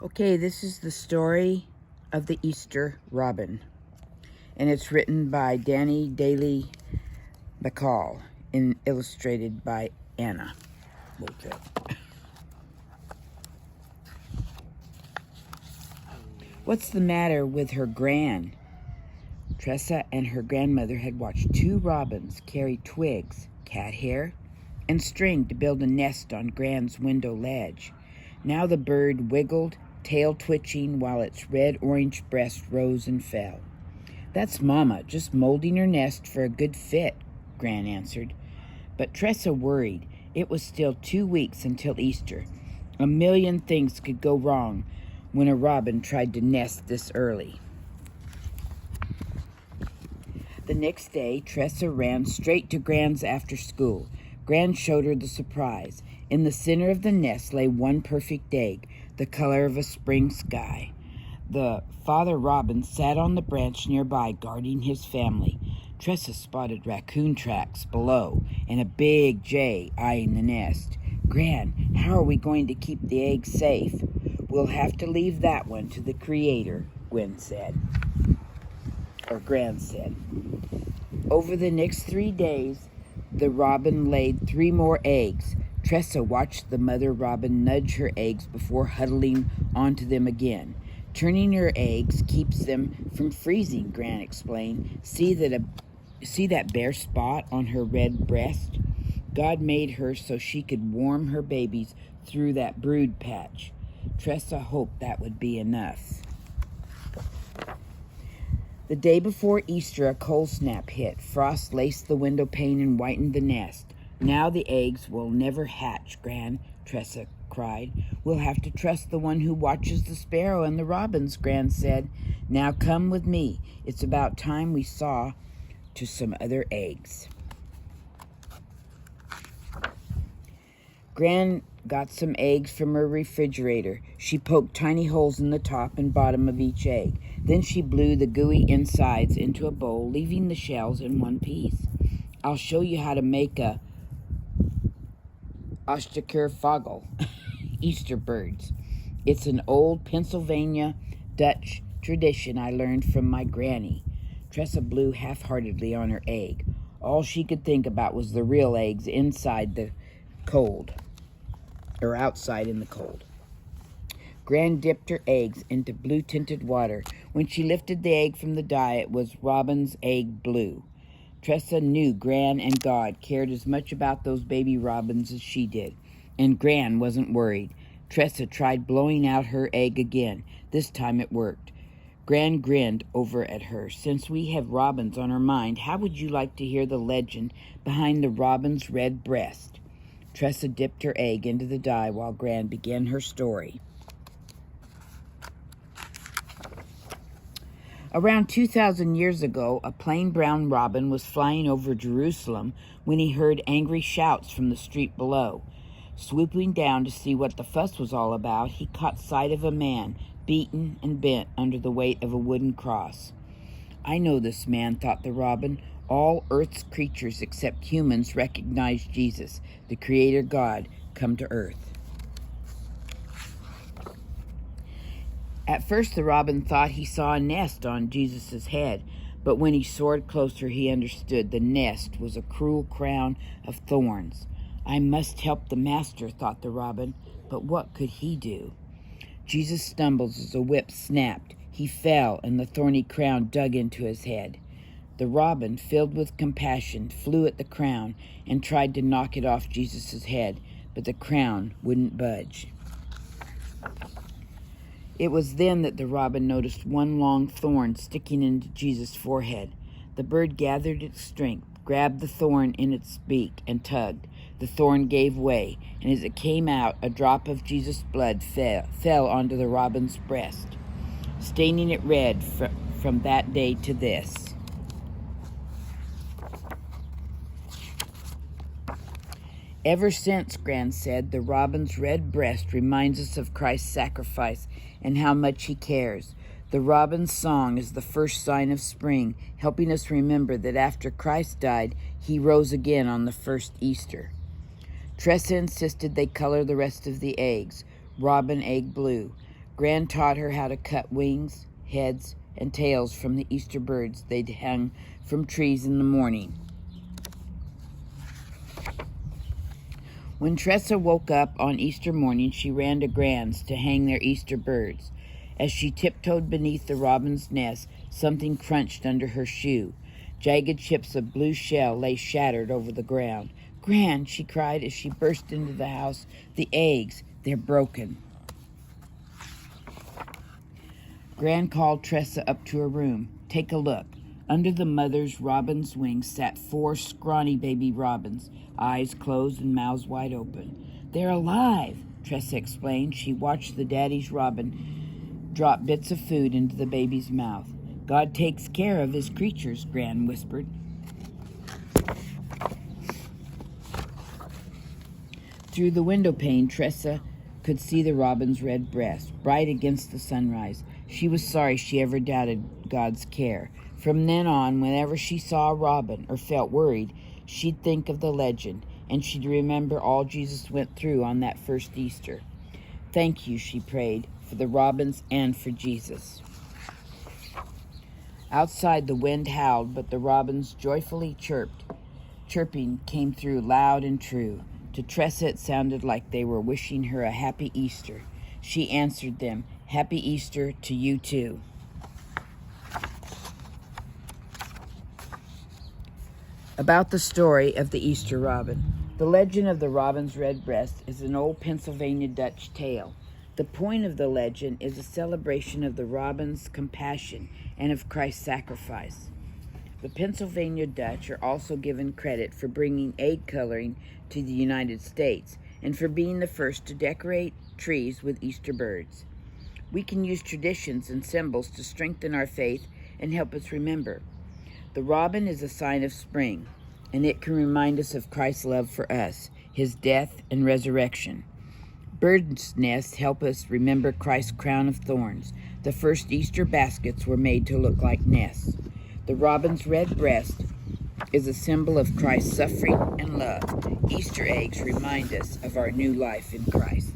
Okay, this is the story of the Easter Robin, and it's written by Danny Daly McCall and illustrated by Anna Moultrie. What's the matter with her gran? Tressa and her grandmother had watched two robins carry twigs, cat hair, and string to build a nest on Gran's window ledge. Now the bird wiggled, tail twitching, while its red-orange breast rose and fell. "That's Mama, just molding her nest for a good fit," Gran answered. But Tressa worried. It was still 2 weeks until Easter. A million things could go wrong when a robin tried to nest this early. The next day, Tressa ran straight to Gran's after school. Gran showed her the surprise. In the center of the nest lay one perfect egg, the color of a spring sky. The father robin sat on the branch nearby, guarding his family. Tressa spotted raccoon tracks below and a big jay eyeing the nest. "Gran, how are we going to keep the egg safe?" "We'll have to leave that one to the Creator," Gran said. Over the next 3 days, the robin laid 3 more eggs. Tressa watched the mother robin nudge her eggs before huddling onto them again. "Turning her eggs keeps them from freezing," Gran explained. See that bare spot on her red breast? God made her so she could warm her babies through that brood patch. Tressa hoped that would be enough. The day before Easter, a cold snap hit. Frost laced the window pane and whitened the nest. "Now the eggs will never hatch, Gran," Tressa cried. "We'll have to trust the one who watches the sparrow and the robins," Gran said. "Now come with me. It's about time we saw to some other eggs." Gran got some eggs from her refrigerator. She poked tiny holes in the top and bottom of each egg. Then she blew the gooey insides into a bowl, leaving the shells in one piece. "I'll show you how to make a Osterkervogel, Easter birds. It's an old Pennsylvania Dutch tradition I learned from my granny." Tressa blew half-heartedly on her egg. All she could think about was the real eggs inside the cold, or outside in the cold. Gran dipped her eggs into blue-tinted water. When she lifted the egg from the dye, it was robin's egg blue. Tressa knew Gran and God cared as much about those baby robins as she did, and Gran wasn't worried. Tressa tried blowing out her egg again. This time it worked. Gran grinned over at her. "Since we have robins on our mind, how would you like to hear the legend behind the robin's red breast?" Tressa dipped her egg into the dye while Gran began her story. Around 2,000 years ago, a plain brown robin was flying over Jerusalem when he heard angry shouts from the street below. Swooping down to see what the fuss was all about, he caught sight of a man, beaten and bent under the weight of a wooden cross. "I know this man," thought the robin. "All Earth's creatures except humans recognize Jesus, the Creator God, come to Earth." At first, the robin thought he saw a nest on Jesus' head, but when he soared closer, he understood the nest was a cruel crown of thorns. "I must help the master," thought the robin, but what could he do? Jesus stumbled as a whip snapped. He fell, and the thorny crown dug into his head. The robin, filled with compassion, flew at the crown and tried to knock it off Jesus' head, but the crown wouldn't budge. It was then that the robin noticed one long thorn sticking into Jesus' forehead. The bird gathered its strength, grabbed the thorn in its beak, and tugged. The thorn gave way, and as it came out, a drop of Jesus' blood fell onto the robin's breast, staining it red from that day to this. "Ever since," Gran said, "the robin's red breast reminds us of Christ's sacrifice and how much he cares. The robin's song is the first sign of spring, helping us remember that after Christ died, he rose again on the first Easter." Tressa insisted they color the rest of the eggs, robin egg blue. Gran taught her how to cut wings, heads, and tails from the Easter birds they'd hung from trees in the morning. When Tressa woke up on Easter morning, she ran to Gran's to hang their Easter birds. As she tiptoed beneath the robin's nest, something crunched under her shoe. Jagged chips of blue shell lay shattered over the ground. "Gran," she cried as she burst into the house, "the eggs, they're broken." Gran called Tressa up to her room. "Take a look." Under the mother's robin's wings sat 4 scrawny baby robins, eyes closed and mouths wide open. "They're alive," Tressa explained. She watched the daddy's robin drop bits of food into the baby's mouth. "God takes care of his creatures," Gran whispered. Through the window pane, Tressa could see the robin's red breast, bright against the sunrise. She was sorry she ever doubted God's care. From then on, whenever she saw a robin or felt worried, she'd think of the legend, and she'd remember all Jesus went through on that first Easter. "Thank you," she prayed, "for the robins and for Jesus." Outside, the wind howled, but the robins joyfully chirped. Chirping came through loud and true. To Tressa, it sounded like they were wishing her a happy Easter. She answered them, "Happy Easter to you too." About the story of the Easter robin. The legend of the robin's red breast is an old Pennsylvania Dutch tale. The point of the legend is a celebration of the robin's compassion and of Christ's sacrifice. The Pennsylvania Dutch are also given credit for bringing egg coloring to the United States and for being the first to decorate trees with Easter birds. We can use traditions and symbols to strengthen our faith and help us remember. The robin is a sign of spring, and it can remind us of Christ's love for us, his death and resurrection. Birds' nests help us remember Christ's crown of thorns. The first Easter baskets were made to look like nests. The robin's red breast is a symbol of Christ's suffering and love. Easter eggs remind us of our new life in Christ.